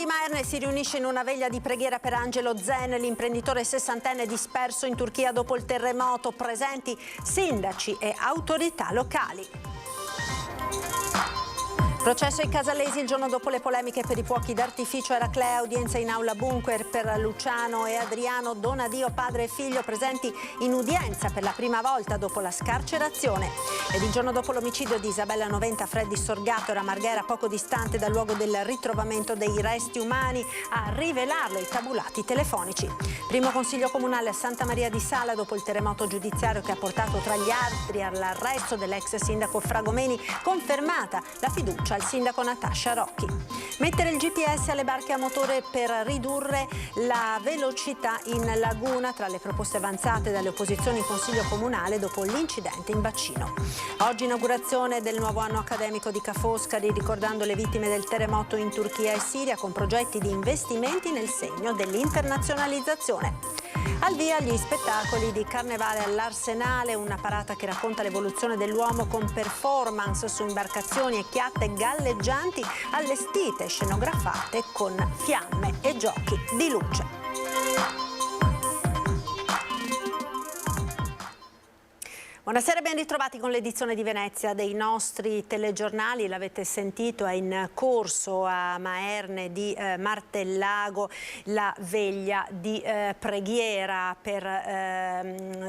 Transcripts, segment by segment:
Maerne si riunisce in una veglia di preghiera per Angelo Zen, l'imprenditore sessantenne disperso in Turchia dopo il terremoto, presenti sindaci e autorità locali. Processo ai casalesi il giorno dopo le polemiche per i fuochi d'artificio. Eraclea, udienza in aula bunker per Luciano e Adriano Donadio, padre e figlio, presenti in udienza per la prima volta dopo la scarcerazione. Ed il giorno dopo l'omicidio di Isabella Noventa, Freddy Sorgato era a Marghera, poco distante dal luogo del ritrovamento dei resti umani. A rivelarlo i tabulati telefonici. Primo consiglio comunale a Santa Maria di Sala dopo il terremoto giudiziario che ha portato tra gli altri all'arresto dell'ex sindaco Fragomeni, confermata la fiducia al sindaco Natascia Rocchi. Mettere il GPS alle barche a motore per ridurre la velocità in laguna, tra le proposte avanzate dalle opposizioni in Consiglio Comunale dopo l'incidente in bacino. Oggi inaugurazione del nuovo anno accademico di Ca' Foscari, ricordando le vittime del terremoto in Turchia e Siria con progetti di investimenti nel segno dell'internazionalizzazione. Al via gli spettacoli di Carnevale all'Arsenale, una parata che racconta l'evoluzione dell'uomo con performance su imbarcazioni e chiatte galleggianti allestite, scenografate con fiamme e giochi di luce. Buonasera e ben ritrovati con l'edizione di Venezia dei nostri telegiornali. L'avete sentito, è in corso a Maerne di Martellago la veglia di preghiera per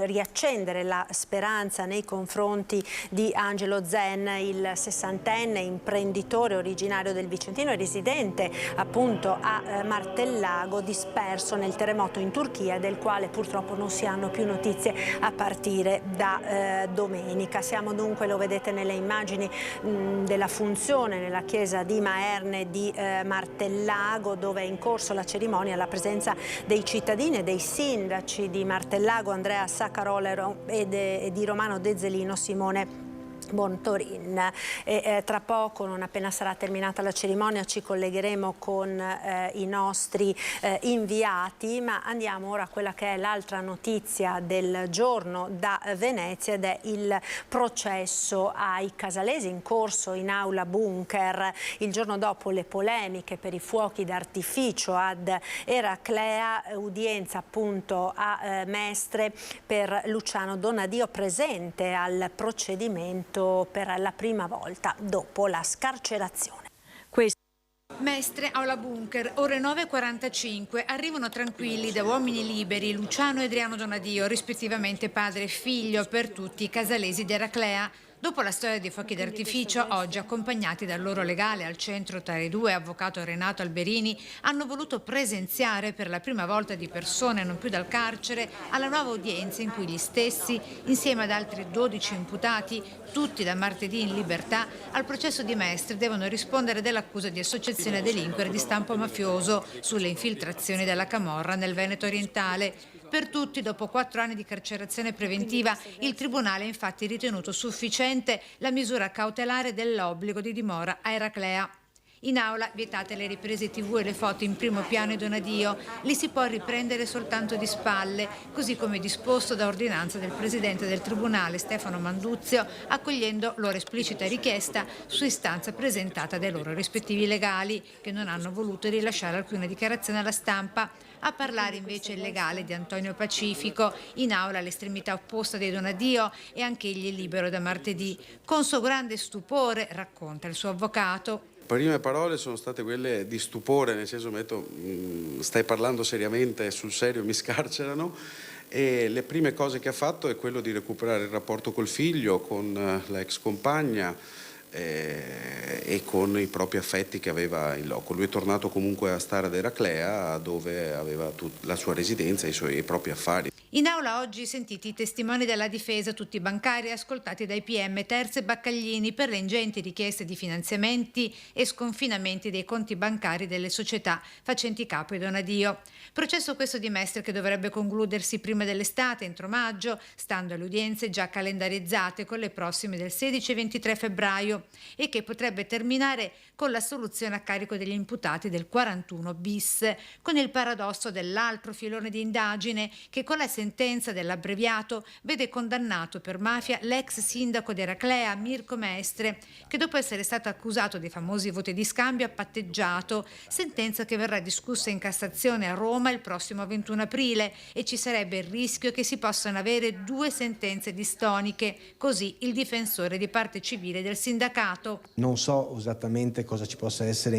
riaccendere la speranza nei confronti di Angelo Zen, il sessantenne imprenditore originario del Vicentino e residente appunto a Martellago, disperso nel terremoto in Turchia, del quale purtroppo non si hanno più notizie a partire da domenica. Siamo dunque, lo vedete nelle immagini, della funzione nella chiesa di Maerne di Martellago, dove è in corso la cerimonia alla presenza dei cittadini e dei sindaci di Martellago, Andrea Saccarolo e di Romano Dezzelino, Simone Bontorin. Tra poco, non appena sarà terminata la cerimonia, ci collegheremo con i nostri inviati, ma andiamo ora a quella che è l'altra notizia del giorno da Venezia, ed è il processo ai casalesi in corso in aula bunker il giorno dopo le polemiche per i fuochi d'artificio ad Eraclea, udienza appunto a Mestre per Luciano Donadio, presente al procedimento per la prima volta dopo la scarcerazione. Mestre, aula bunker, ore 9:45, arrivano tranquilli da uomini liberi Luciano e Adriano Donadio, rispettivamente padre e figlio, per tutti i casalesi di Eraclea. Dopo la storia dei fuochi d'artificio, oggi accompagnati dal loro legale al centro tra i due, avvocato Renato Alberini, hanno voluto presenziare per la prima volta di persona e non più dal carcere alla nuova udienza in cui gli stessi, insieme ad altri 12 imputati, tutti da martedì in libertà, al processo di Mestre devono rispondere dell'accusa di associazione a delinquere di stampo mafioso sulle infiltrazioni della camorra nel Veneto orientale. Per tutti, dopo 4 anni di carcerazione preventiva, il Tribunale ha infatti ritenuto sufficiente la misura cautelare dell'obbligo di dimora a Eraclea. In aula vietate le riprese TV e le foto in primo piano e Donadio, li si può riprendere soltanto di spalle, così come disposto da ordinanza del Presidente del Tribunale Stefano Manduzio, accogliendo loro esplicita richiesta su istanza presentata dai loro rispettivi legali, che non hanno voluto rilasciare alcuna dichiarazione alla stampa. A parlare invece il legale di Antonio Pacifico, in aula l'estremità opposta di Donadio, e anch'egli è libero da martedì. Con suo grande stupore, racconta il suo avvocato. Le prime parole sono state quelle di stupore, nel senso stai parlando seriamente, sul serio mi scarcerano, e le prime cose che ha fatto è quello di recuperare il rapporto col figlio, con la ex compagna e con i propri affetti che aveva in loco. Lui è tornato comunque a stare ad Eraclea, dove aveva la sua residenza e i propri affari. In aula oggi sentiti i testimoni della difesa, tutti bancari, ascoltati dai PM Terze e Baccaglini per le ingenti richieste di finanziamenti e sconfinamenti dei conti bancari delle società facenti capo ai Donadio. Processo questo di Mestre che dovrebbe concludersi prima dell'estate, entro maggio, stando alle udienze già calendarizzate con le prossime del 16 e 23 febbraio, e che potrebbe terminare con l'assoluzione a carico degli imputati del 41 bis, con il paradosso dell'altro filone di indagine che con la sentenza dell'abbreviato vede condannato per mafia l'ex sindaco di Eraclea, Mirko Mestre, che dopo essere stato accusato dei famosi voti di scambio ha patteggiato, sentenza che verrà discussa in Cassazione a Roma il prossimo 21 aprile e ci sarebbe il rischio che si possano avere 2 sentenze distoniche, così il difensore di parte civile del sindacato. Non so esattamente cosa ci possa essere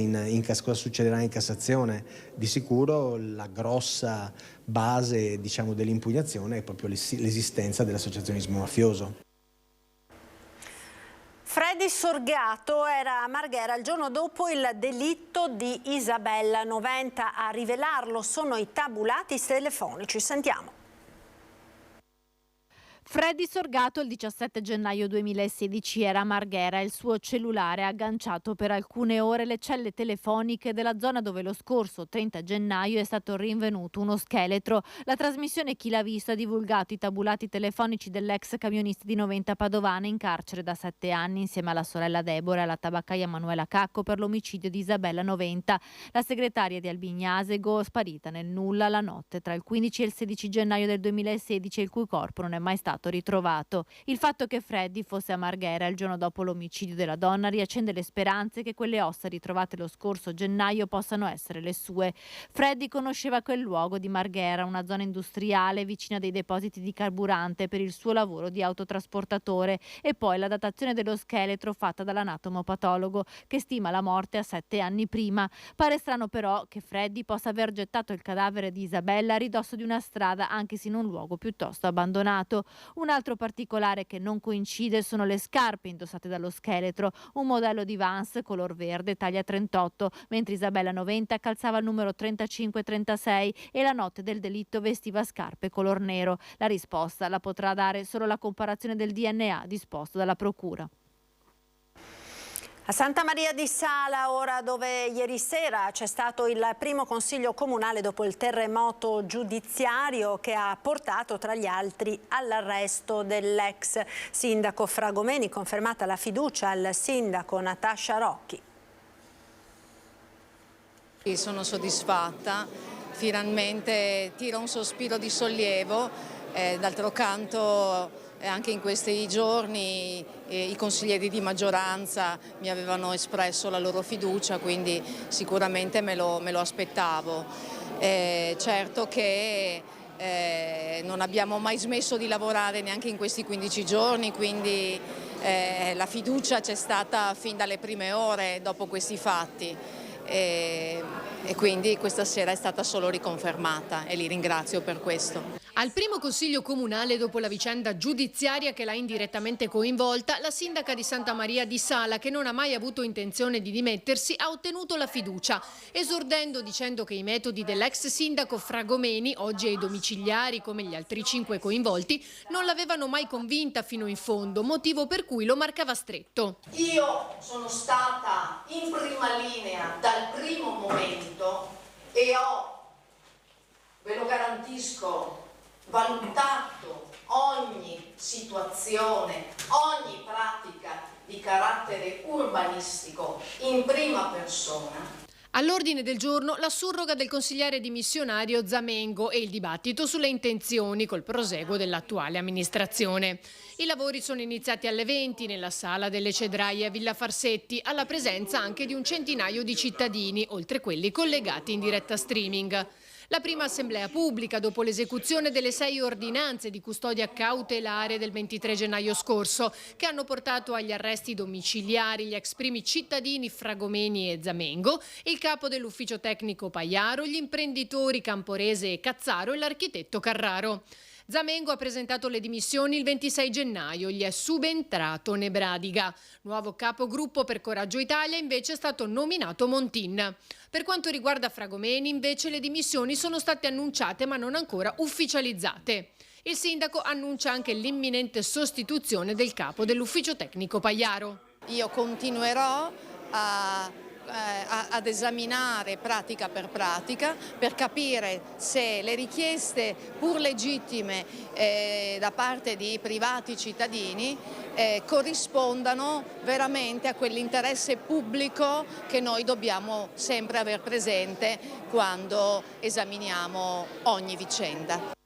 cosa succederà in Cassazione. Di sicuro la grossa base, diciamo, dell'impugnazione è proprio l'esistenza dell'associazionismo mafioso. Freddy Sorgato era a Marghera il giorno dopo il delitto di Isabella 90. A rivelarlo sono i tabulati telefonici. Sentiamo. Freddy Sorgato il 17 gennaio 2016 era a Marghera e il suo cellulare ha agganciato per alcune ore le celle telefoniche della zona dove lo scorso 30 gennaio è stato rinvenuto uno scheletro. La trasmissione Chi l'ha visto ha divulgato i tabulati telefonici dell'ex camionista di Noventa padovana in carcere da 7 anni insieme alla sorella Deborah e alla tabaccaia Manuela Cacco per l'omicidio di Isabella 90, la segretaria di Albignasego, sparita nel nulla la notte tra il 15 e il 16 gennaio del 2016 il cui corpo non è mai stato ritrovato. Il fatto che Freddy fosse a Marghera il giorno dopo l'omicidio della donna riaccende le speranze che quelle ossa ritrovate lo scorso gennaio possano essere le sue. Freddy conosceva quel luogo di Marghera, una zona industriale vicina dei depositi di carburante per il suo lavoro di autotrasportatore, e poi la datazione dello scheletro fatta dall'anatomopatologo che stima la morte a 7 anni prima. Pare strano però che Freddy possa aver gettato il cadavere di Isabella a ridosso di una strada, anche se in un luogo piuttosto abbandonato. Un altro particolare che non coincide sono le scarpe indossate dallo scheletro, un modello di Vans color verde taglia 38, mentre Isabella 90 calzava il numero 35-36 e la notte del delitto vestiva scarpe color nero. La risposta la potrà dare solo la comparazione del DNA disposto dalla procura. A Santa Maria di Sala, ora, dove ieri sera c'è stato il primo consiglio comunale dopo il terremoto giudiziario che ha portato tra gli altri all'arresto dell'ex sindaco Fragomeni, confermata la fiducia al sindaco Natascia Rocchi. Sono soddisfatta, finalmente tiro un sospiro di sollievo, d'altro canto anche in questi giorni i consiglieri di maggioranza mi avevano espresso la loro fiducia, quindi sicuramente me lo aspettavo. Certo che non abbiamo mai smesso di lavorare neanche in questi 15 giorni, quindi la fiducia c'è stata fin dalle prime ore dopo questi fatti. E quindi questa sera è stata solo riconfermata e li ringrazio per questo. Al primo consiglio comunale dopo la vicenda giudiziaria che l'ha indirettamente coinvolta, la sindaca di Santa Maria di Sala, che non ha mai avuto intenzione di dimettersi, ha ottenuto la fiducia, esordendo dicendo che i metodi dell'ex sindaco Fragomeni, oggi ai domiciliari come gli altri 5 coinvolti, non l'avevano mai convinta fino in fondo, motivo per cui lo marcava stretto. Io sono stata in prima linea dal primo momento e ve lo garantisco, valutato ogni situazione, ogni pratica di carattere urbanistico in prima persona. All'ordine del giorno la surroga del consigliere dimissionario Zamengo e il dibattito sulle intenzioni col proseguo dell'attuale amministrazione. I lavori sono iniziati alle 20 nella sala delle Cedraie a Villa Farsetti, alla presenza anche di un centinaio di cittadini, oltre quelli collegati in diretta streaming. La prima assemblea pubblica dopo l'esecuzione delle 6 ordinanze di custodia cautelare del 23 gennaio scorso, che hanno portato agli arresti domiciliari gli ex primi cittadini Fragomeni e Zamengo, il capo dell'ufficio tecnico Paiaro, gli imprenditori Camporese e Cazzaro e l'architetto Carraro. Zamengo ha presentato le dimissioni il 26 gennaio, gli è subentrato Nebradiga. Nuovo capogruppo per Coraggio Italia invece è stato nominato Montin. Per quanto riguarda Fragomeni invece le dimissioni sono state annunciate ma non ancora ufficializzate. Il sindaco annuncia anche l'imminente sostituzione del capo dell'ufficio tecnico Paiaro. Io continuerò ad esaminare pratica per capire se le richieste pur legittime da parte di privati cittadini corrispondano veramente a quell'interesse pubblico che noi dobbiamo sempre aver presente quando esaminiamo ogni vicenda.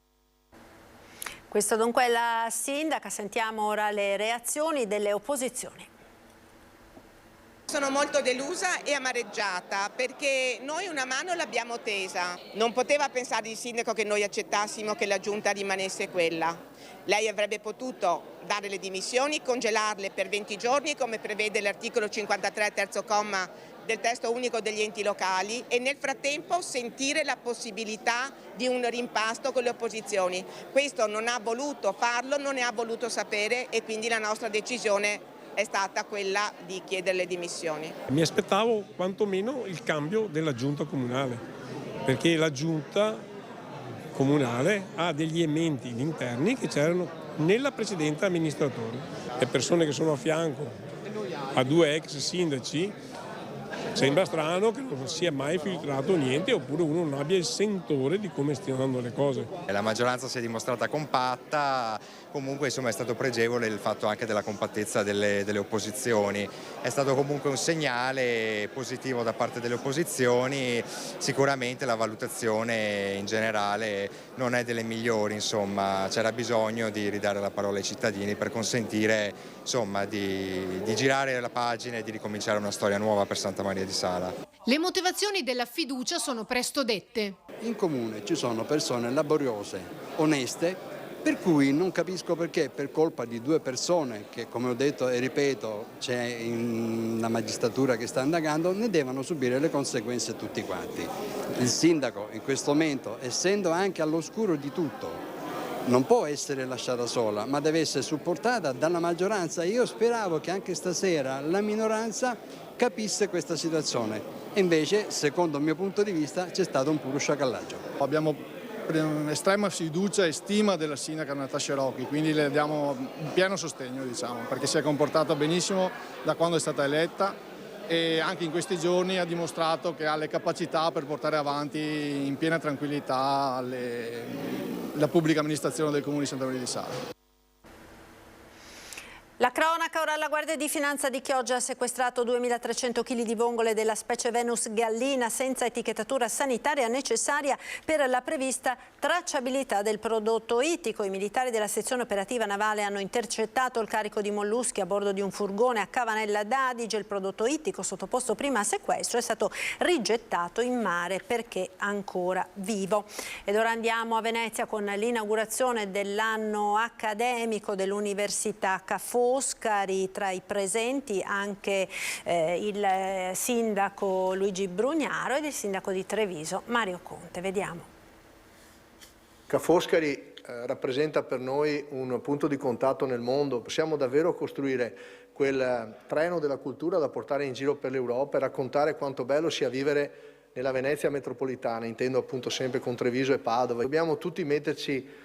Questo dunque è la sindaca, sentiamo ora le reazioni delle opposizioni. Sono molto delusa e amareggiata perché noi una mano l'abbiamo tesa. Non poteva pensare il sindaco che noi accettassimo che la giunta rimanesse quella. Lei avrebbe potuto dare le dimissioni, congelarle per 20 giorni come prevede l'articolo 53 terzo comma del testo unico degli enti locali e nel frattempo sentire la possibilità di un rimpasto con le opposizioni. Questo non ha voluto farlo, non ne ha voluto sapere e quindi la nostra decisione è stata quella di chiedere le dimissioni. Mi aspettavo quantomeno il cambio della giunta comunale, perché la giunta comunale ha degli elementi interni che c'erano nella precedente amministratore. Le persone che sono a fianco a due ex sindaci, sembra strano che non sia mai filtrato niente oppure uno non abbia il sentore di come stiano andando le cose. La maggioranza si è dimostrata compatta, comunque insomma è stato pregevole il fatto anche della compattezza delle opposizioni. È stato comunque un segnale positivo da parte delle opposizioni, sicuramente la valutazione in generale non è delle migliori, insomma c'era bisogno di ridare la parola ai cittadini per consentire insomma di girare la pagina e di ricominciare una storia nuova per Santa Maria di Sala. Le motivazioni della fiducia sono presto dette. In comune ci sono persone laboriose, oneste, per cui non capisco perché per colpa di due persone che, come ho detto e ripeto, c'è in la magistratura che sta indagando, ne devono subire le conseguenze tutti quanti. Il sindaco in questo momento, essendo anche all'oscuro di tutto, non può essere lasciata sola, ma deve essere supportata dalla maggioranza. Io speravo che anche stasera la minoranza capisse questa situazione e invece, secondo il mio punto di vista, c'è stato un puro sciacallaggio. Abbiamo estrema fiducia e stima della sindaca Natascia Rocchi, quindi le diamo un pieno sostegno, diciamo, perché si è comportata benissimo da quando è stata eletta e anche in questi giorni ha dimostrato che ha le capacità per portare avanti in piena tranquillità la pubblica amministrazione del Comune di Santa Maria di Sala. La cronaca, ora la Guardia di Finanza di Chioggia ha sequestrato 2.300 kg di vongole della specie Venus gallina senza etichettatura sanitaria necessaria per la prevista tracciabilità del prodotto ittico. I militari della sezione operativa navale hanno intercettato il carico di molluschi a bordo di un furgone a Cavanella d'Adige. Il prodotto ittico, sottoposto prima a sequestro, è stato rigettato in mare perché ancora vivo. Ed ora andiamo a Venezia con l'inaugurazione dell'anno accademico dell'Università Ca' Foscari. Tra i presenti anche il sindaco Luigi Brugnaro ed il sindaco di Treviso Mario Conte. Vediamo. Ca' Foscari rappresenta per noi un punto di contatto nel mondo. Possiamo davvero costruire quel treno della cultura da portare in giro per l'Europa e raccontare quanto bello sia vivere nella Venezia metropolitana, intendo appunto sempre con Treviso e Padova. Dobbiamo tutti metterci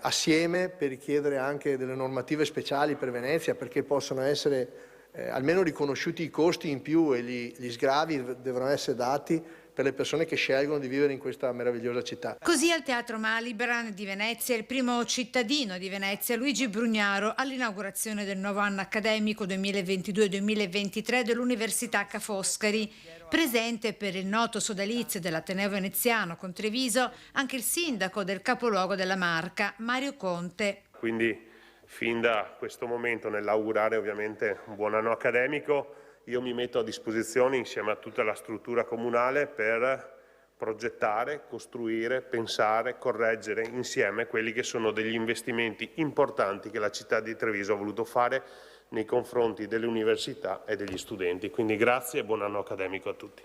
assieme per richiedere anche delle normative speciali per Venezia, perché possano essere almeno riconosciuti i costi in più e gli sgravi devono essere dati per le persone che scelgono di vivere in questa meravigliosa città. Così al Teatro Malibran di Venezia il primo cittadino di Venezia, Luigi Brugnaro, all'inaugurazione del nuovo anno accademico 2022-2023 dell'Università Ca' Foscari. Presente per il noto sodalizio dell'Ateneo Veneziano con Treviso anche il sindaco del capoluogo della Marca, Mario Conte. Quindi fin da questo momento, nell'augurare ovviamente un buon anno accademico, io mi metto a disposizione insieme a tutta la struttura comunale per progettare, costruire, pensare, correggere insieme quelli che sono degli investimenti importanti che la città di Treviso ha voluto fare nei confronti delle università e degli studenti. Quindi grazie e buon anno accademico a tutti.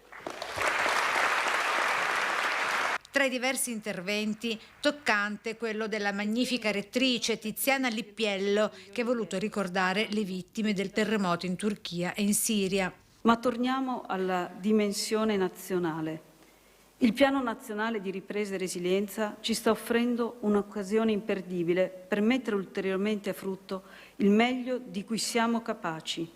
Tra i diversi interventi, toccante quello della magnifica rettrice Tiziana Lippiello, che ha voluto ricordare le vittime del terremoto in Turchia e in Siria. Ma torniamo alla dimensione nazionale. Il Piano Nazionale di Ripresa e Resilienza ci sta offrendo un'occasione imperdibile per mettere ulteriormente a frutto il meglio di cui siamo capaci.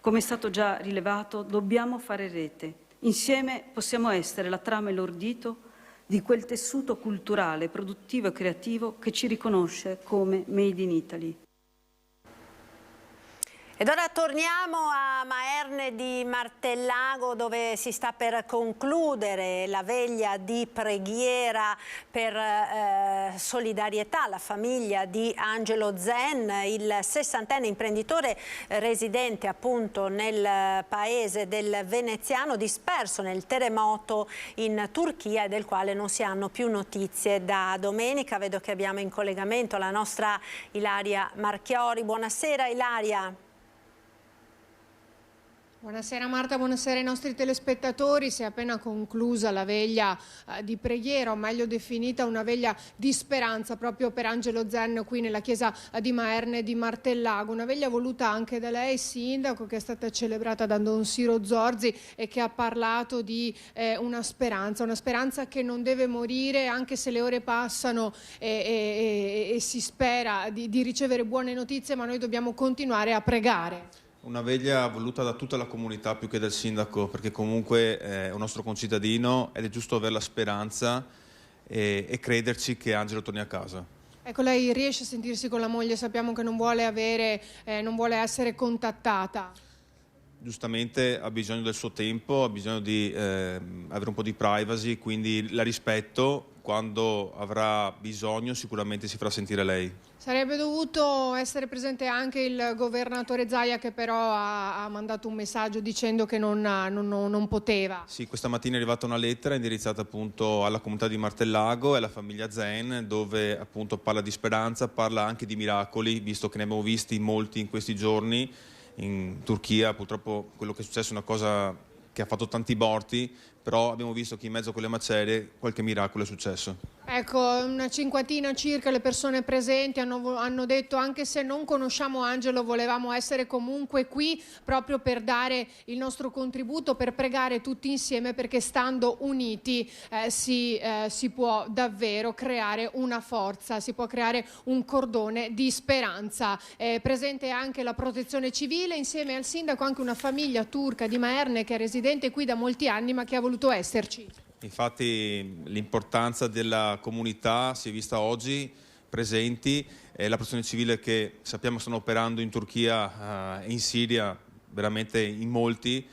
Come è stato già rilevato, dobbiamo fare rete. Insieme possiamo essere la trama e l'ordito di quel tessuto culturale, produttivo e creativo che ci riconosce come Made in Italy. Ed ora torniamo a Maerne di Martellago, dove si sta per concludere la veglia di preghiera per solidarietà alla famiglia di Angelo Zen, il 60enne imprenditore residente appunto nel paese del Veneziano, disperso nel terremoto in Turchia e del quale non si hanno più notizie da domenica. Vedo che abbiamo in collegamento la nostra Ilaria Marchiori. Buonasera Ilaria. Buonasera Marta, buonasera ai nostri telespettatori. Si è appena conclusa la veglia di preghiera, o meglio definita una veglia di speranza, proprio per Angelo Zen qui nella chiesa di Maerne di Martellago. Una veglia voluta anche da lei, sindaco, che è stata celebrata da Don Siro Zorzi e che ha parlato di una speranza che non deve morire anche se le ore passano e si spera di ricevere buone notizie, ma noi dobbiamo continuare a pregare. Una veglia voluta da tutta la comunità più che dal sindaco, perché comunque è un nostro concittadino ed è giusto avere la speranza e crederci che Angelo torni a casa. Ecco, lei riesce a sentirsi con la moglie? Sappiamo che non vuole essere contattata. Giustamente ha bisogno del suo tempo, ha bisogno di avere un po' di privacy, quindi la rispetto. Quando avrà bisogno sicuramente si farà sentire lei. Sarebbe dovuto essere presente anche il governatore Zaia, che però ha mandato un messaggio dicendo che non poteva. Sì, questa mattina è arrivata una lettera indirizzata appunto alla comunità di Martellago e alla famiglia Zen, dove appunto parla di speranza, parla anche di miracoli, visto che ne abbiamo visti molti in questi giorni. In Turchia purtroppo quello che è successo è una cosa che ha fatto tanti morti, però abbiamo visto che in mezzo a quelle macerie qualche miracolo è successo. Ecco, una cinquantina circa le persone presenti hanno detto: anche se non conosciamo Angelo, volevamo essere comunque qui proprio per dare il nostro contributo, per pregare tutti insieme, perché stando uniti si può davvero creare una forza, si può creare un cordone di speranza. Presente anche la protezione civile, insieme al sindaco anche una famiglia turca di Maerne che è residente qui da molti anni ma che ha voluto esserci. Infatti l'importanza della comunità si è vista oggi presenti, la protezione civile che sappiamo stanno operando in Turchia e in Siria veramente in molti.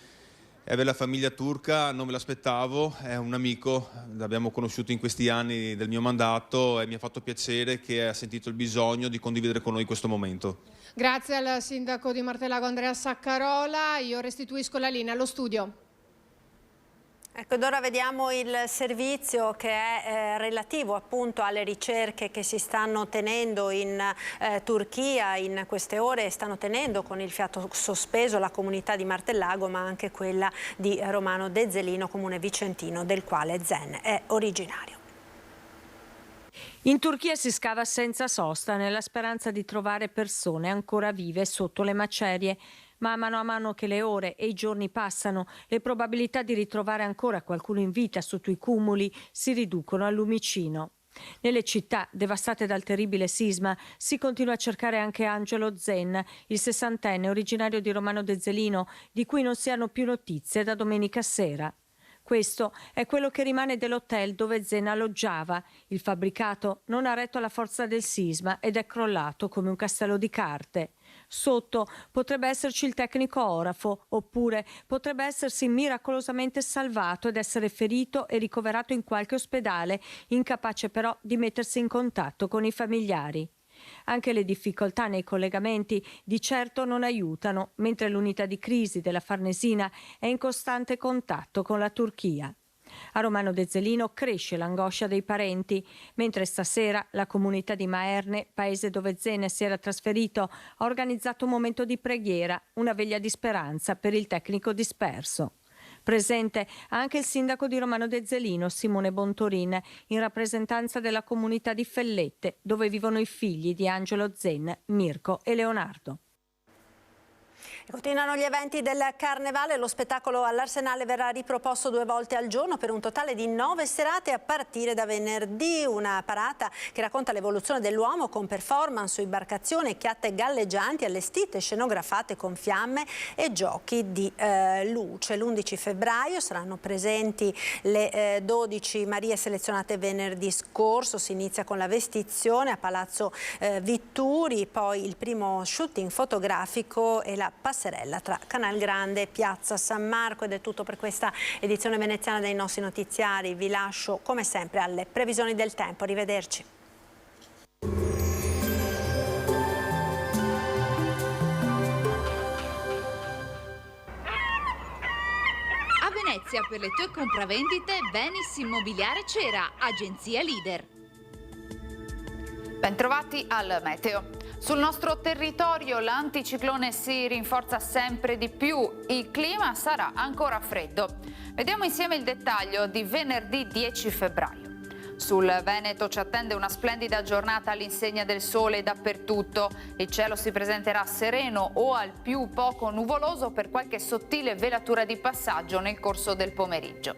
E avere la famiglia turca non me l'aspettavo, è un amico, l'abbiamo conosciuto in questi anni del mio mandato e mi ha fatto piacere che ha sentito il bisogno di condividere con noi questo momento. Grazie al sindaco di Martellago Andrea Saccarola, io restituisco la linea allo studio. Ecco, ed ora vediamo il servizio che è relativo appunto alle ricerche che si stanno tenendo in Turchia in queste ore. Stanno tenendo con il fiato sospeso la comunità di Martellago, ma anche quella di Romano Dezzelino, comune vicentino del quale Zen è originario. In Turchia si scava senza sosta nella speranza di trovare persone ancora vive sotto le macerie. Ma a mano che le ore e i giorni passano, le probabilità di ritrovare ancora qualcuno in vita sotto i cumuli si riducono al lumicino. Nelle città devastate dal terribile sisma si continua a cercare anche Angelo Zen, il 60enne originario di Romano Dezzelino, di cui non si hanno più notizie da domenica sera. Questo è quello che rimane dell'hotel dove Zen alloggiava. Il fabbricato non ha retto alla forza del sisma ed è crollato come un castello di carte. Sotto potrebbe esserci il tecnico orafo, oppure potrebbe essersi miracolosamente salvato ed essere ferito e ricoverato in qualche ospedale, incapace però di mettersi in contatto con i familiari. Anche le difficoltà nei collegamenti di certo non aiutano, mentre l'unità di crisi della Farnesina è in costante contatto con la Turchia. A Romano Dezzelino cresce l'angoscia dei parenti, mentre stasera la comunità di Maerne, paese dove Zen si era trasferito, ha organizzato un momento di preghiera, una veglia di speranza per il tecnico disperso. Presente anche il sindaco di Romano Dezzelino, Simone Bontorin, in rappresentanza della comunità di Fellette, dove vivono i figli di Angelo Zen, Mirko e Leonardo. Continuano gli eventi del Carnevale, lo spettacolo all'Arsenale verrà riproposto 2 volte al giorno per un totale di 9 serate a partire da venerdì. Una parata che racconta l'evoluzione dell'uomo con performance su imbarcazioni e chiatte galleggianti allestite, scenografate con fiamme e giochi di luce. L'11 febbraio saranno presenti le 12 Marie selezionate venerdì scorso. Si inizia con la vestizione a Palazzo Vitturi, poi il primo shooting fotografico e la passerella tra Canal Grande e Piazza San Marco. Ed è tutto per questa edizione veneziana dei nostri notiziari. Vi lascio come sempre alle previsioni del tempo. Arrivederci. A Venezia per le tue compravendite Venis Immobiliare Cera, agenzia leader. Bentrovati al meteo. Sul nostro territorio l'anticiclone si rinforza sempre di più, il clima sarà ancora freddo. Vediamo insieme il dettaglio di venerdì 10 febbraio. Sul Veneto ci attende una splendida giornata all'insegna del sole dappertutto. Il cielo si presenterà sereno o al più poco nuvoloso per qualche sottile velatura di passaggio nel corso del pomeriggio.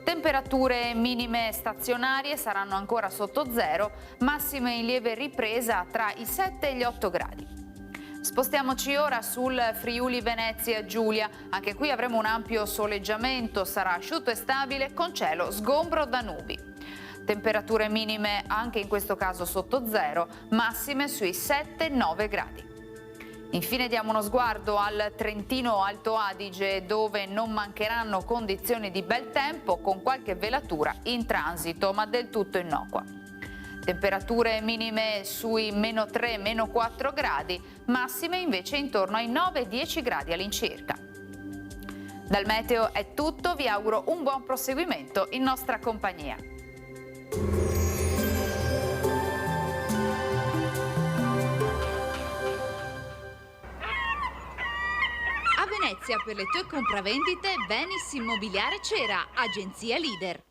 Temperature minime stazionarie saranno ancora sotto zero, massime in lieve ripresa tra i 7 e gli 8 gradi. Spostiamoci ora sul Friuli Venezia Giulia, anche qui avremo un ampio soleggiamento, sarà asciutto e stabile con cielo sgombro da nubi. Temperature minime anche in questo caso sotto zero, massime sui 7-9 gradi. Infine diamo uno sguardo al Trentino Alto Adige, dove non mancheranno condizioni di bel tempo con qualche velatura in transito, ma del tutto innocua. Temperature minime sui -3, -4 gradi, massime invece intorno ai 9-10 gradi all'incirca. Dal meteo è tutto, vi auguro un buon proseguimento in nostra compagnia. A Venezia per le tue compravendite Venis Immobiliare Cera, agenzia leader.